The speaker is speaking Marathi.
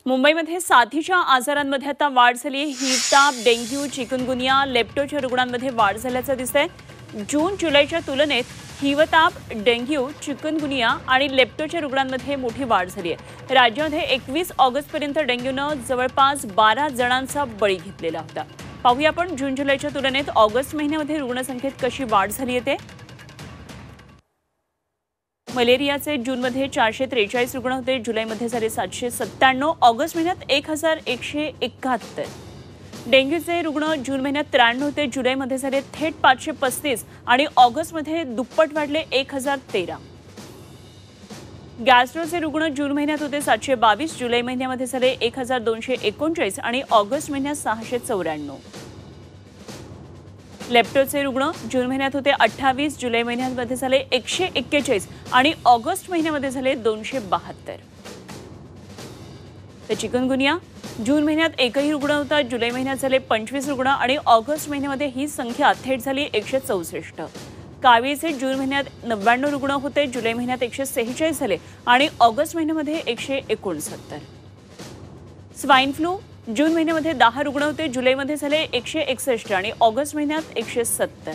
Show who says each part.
Speaker 1: मुंबईमध्ये साथीच्या आजारांमध्ये आता वाढ झाली आहे। हिवताप, डेंग्यू, चिकनगुनिया, लेप्टोच्या रुग्णांमध्ये वाढ झाल्याचं दिसतंय। जून-जुलैच्या तुलनेत हिवताप, डेंग्यू, चिकनगुनिया आणि लेप्टोच्या रुग्णांमध्ये मोठी वाढ झाली आहे। राज्यामध्ये 21 ऑगस्टपर्यंत डेंग्यूनं जवळपास 12 जणांचा बळी घेतलेला होता। पाहूया आपण जून-जुलैच्या तुलनेत ऑगस्ट महिन्यामध्ये रुग्णसंख्येत कशी वाढ झाली आहे ते। मलेरियाचे जूनमध्ये 443 रुग्ण होते, जुलैमध्ये झाले 797, ऑगस्ट महिन्यात 1171। डेंग्यूचे रुग्ण जून महिन्यात 93 होते, जुलैमध्ये झाले थेट 535 आणि ऑगस्टमध्ये दुप्पट वाढले 1013। गॅस्ट्रोचे रुग्ण जून महिन्यात होते 722, जुलै महिन्यामध्ये झाले 1239 आणि ऑगस्ट महिन्यात 694। लेप्टोचे रुग्ण जून महिन्यात होते 28, जुलै महिन्यामध्ये झाले 141 आणि ऑगस्ट महिन्यामध्ये झाले 272। तर चिकनगुनिया जून महिन्यात एकही रुग्ण होता, जुलै महिन्यात झाले 25 रुग्ण आणि ऑगस्ट महिन्यामध्ये ही संख्या थेट झाली 164। कावीळचे जून महिन्यात 99 रुग्ण होते, जुलै महिन्यात 146 झाले आणि ऑगस्ट महिन्यामध्ये 169। स्वाईन फ्लू जून महिन्यामध्ये 10 रुग्ण होते, जुलैमध्ये झाले 161 आणि ऑगस्ट महिन्यात 170।